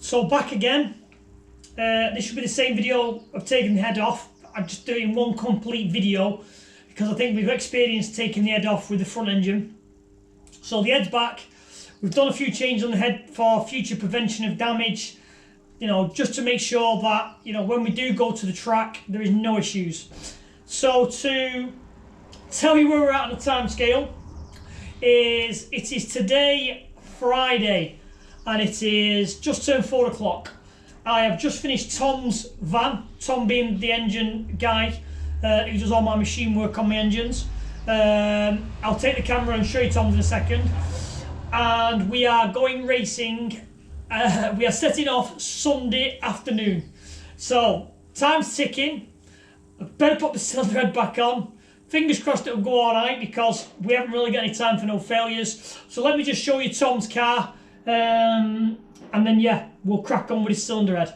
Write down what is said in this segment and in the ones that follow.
So back again. This should be the same video of taking the head off. I'm just doing one complete video because I think we've experienced taking the head off with the front engine. So the head's back. We've done a few changes on the head for future prevention of damage. You know, just to make sure that, you know, when we do go to the track, there is no issues. So to tell you where we're at on the time scale is, it is today, Friday, and it is just turned 4 o'clock. I have just finished Tom's van, Tom being the engine guy who does all my machine work on my engines. I'll take the camera and show you Tom's in a second. And we are going racing. We are setting off Sunday afternoon. So, time's ticking. I better put the cylinder head back on. Fingers crossed it'll go alright because we haven't really got any time for no failures. So let me just show you Tom's car. And then yeah, we'll crack on with his cylinder head.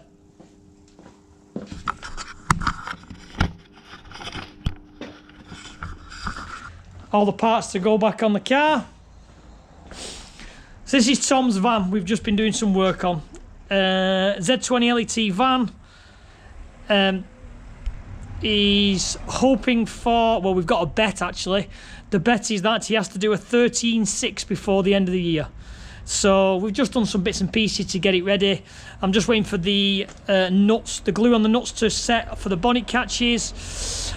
All the parts to go back on the car. So this is Tom's van we've just been doing some work on. Z20 LET van. He's hoping for, well, we've got a bet actually. The bet is that he has to do a 13.6 before the end of the year. So we've just done some bits and pieces to get it ready. I'm just waiting for the nuts, the glue on the nuts to set for the bonnet catches.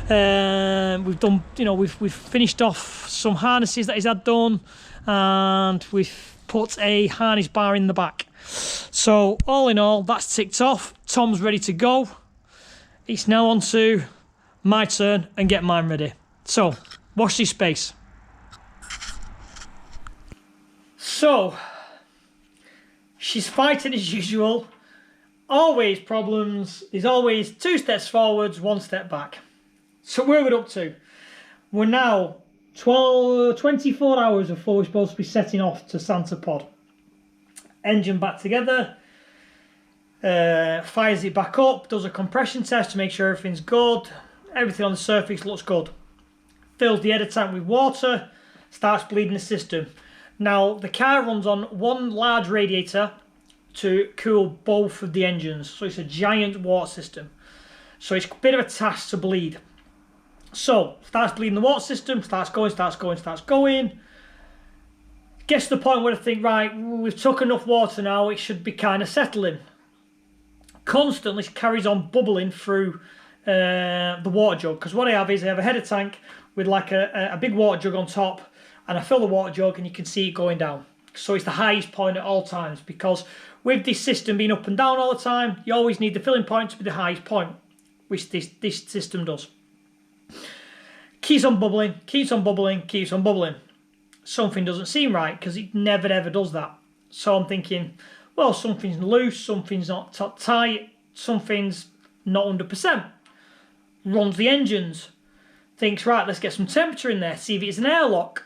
We've done, you know, we've finished off some harnesses that he's had done, and we've put a harness bar in the back. So all in all, that's ticked off. Tom's ready to go. It's now on to my turn and get mine ready. So watch this space. So she's fighting as usual. Always problems. There's always 2 steps forwards, 1 step back. So where are we up to? We're now 24 hours before we're supposed to be setting off to Santa Pod. Engine back together, fires it back up, does a compression test to make sure everything's good, everything on the surface looks good. Fills the header tank with water, starts bleeding the system. Now the car runs on one large radiator to cool both of the engines, so it's a giant water system. So it's a bit of a task to bleed. So, starts bleeding the water system, starts going. Gets to the point where I think, right, we've took enough water now, it should be kind of settling. Constantly carries on bubbling through the water jug, because what I have is I have a header tank with like a big water jug on top, and I fill the water jug and you can see it going down. So it's the highest point at all times, because with this system being up and down all the time, you always need the filling point to be the highest point, which this system does. Keeps on bubbling. Something doesn't seem right because it never ever does that. So I'm thinking, well, something's loose, something's not top tight, something's not 100%. Runs the engines. Thinks, right, let's get some temperature in there, see if it's an airlock.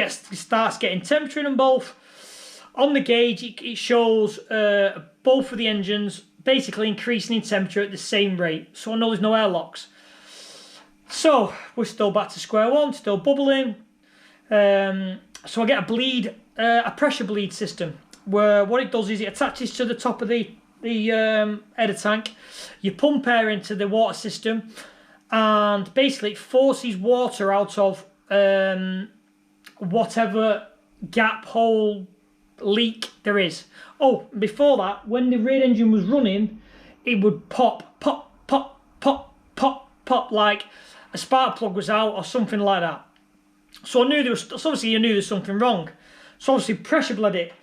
Starts getting temperature in them both. On the gauge, it shows both of the engines basically increasing in temperature at the same rate. So I know there's no airlocks. So we're still back to square one, still bubbling. So I get a pressure bleed system, where what it does is it attaches to the top of the header tank. You pump air into the water system, and basically it forces water out of whatever gap, hole, leak there is. Oh, before that, when the rear engine was running, it would pop, like a spark plug was out or something like that. So I knew there was, so obviously you knew there's something wrong. So obviously pressure bled it.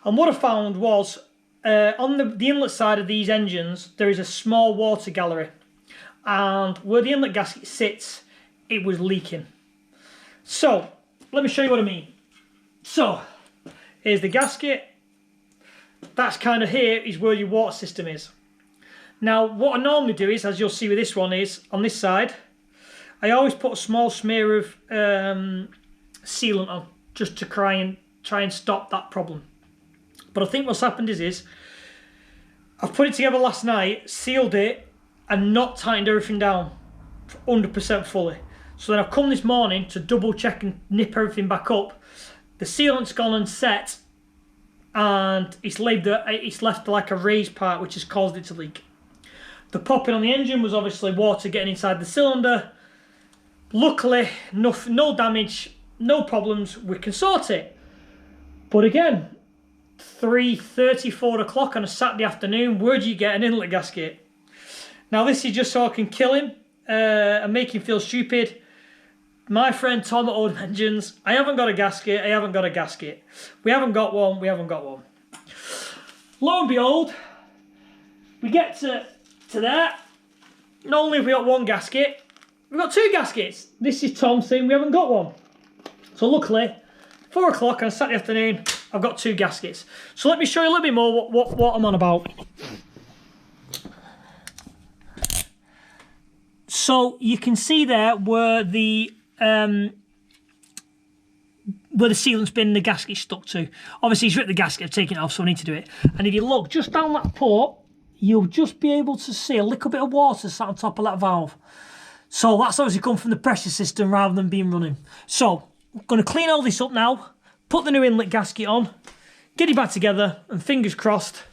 And what I found was, on the inlet side of these engines, there is a small water gallery. And where the inlet gasket sits, it was leaking. So, let me show you what I mean. So, here's the gasket. That's kind of here is where your water system is. Now, what I normally do is, as you'll see with this one, is on this side, I always put a small smear of sealant on, just to try and stop that problem. But I think what's happened is I've put it together last night, sealed it, and not tightened everything down 100% fully. So then I've come this morning to double check and nip everything back up. The sealant's gone and set, and it's left like a raised part, which has caused it to leak. The popping on the engine was obviously water getting inside the cylinder. Luckily, no damage, no problems, we can sort it. But again, 3:30, 4 o'clock on a Saturday afternoon, where do you get an inlet gasket? Now this is just so I can kill him and make him feel stupid. My friend Tom at Oldham Engines, I haven't got a gasket, I haven't got a gasket. We haven't got one, we haven't got one. Lo and behold, we get to there. Not only have we got one gasket, we've got two gaskets. This is Tom saying we haven't got one. So luckily, 4 o'clock on a Saturday afternoon, I've got two gaskets. So let me show you a little bit more what I'm on about. So you can see there where the sealant's been and the gasket stuck to. Obviously he's ripped the gasket, I've taken it off, so I need to do it. And if you look just down that port, you'll just be able to see a little bit of water sat on top of that valve. So that's obviously come from the pressure system rather than being running. So I'm going to clean all this up now, put the new inlet gasket on, get it back together, and fingers crossed,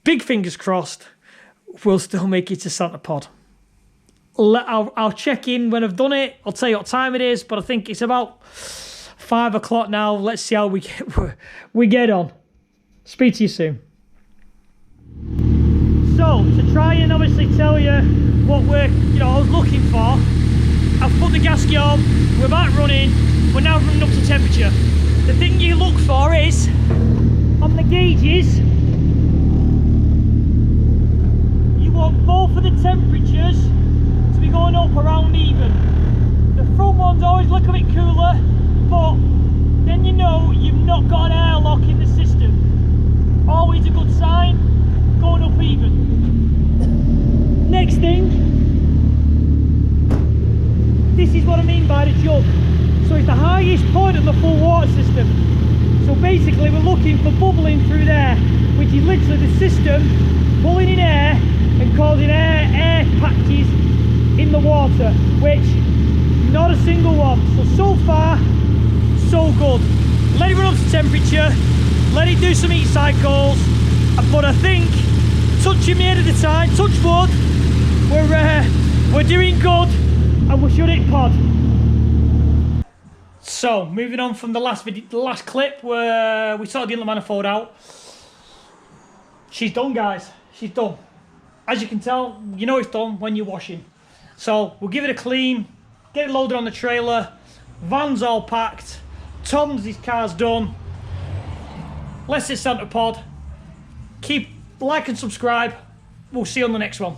big fingers crossed, we'll still make it to Santa Pod. I'll check in when I've done it. I'll tell you what time it is, but I think it's about 5 o'clock now. Let's see how we get on. Speak to you soon. So, to try and obviously tell you what I was looking for, I've put the gasket on, we're back running, we're now running up to temperature. The thing you look for is, on the gauges, you want both of the temperatures to be going up around even. The front one's always a little bit cooler, but then you know you've not got an airlock in the system. Always a good sign, going up even. Next thing, this is what I mean by the jug. So it's the highest point of the full water system. So basically we're looking for bubbling through there, which is literally the system pulling in air and causing air patches in the water, which not a single one. So far, so good. Let it run up to temperature, let it do some heat cycles, but I think, touching me head at a time, touch wood, we're doing good, and we should hit pod. So, moving on from the last clip where we sorted the inlet manifold out. She's done, guys. She's done. As you can tell, you know it's done when you're washing. So, we'll give it a clean, get it loaded on the trailer, van's all packed, Tom's his car's done. Let's hit Santa Pod. Keep like and subscribe. We'll see you on the next one.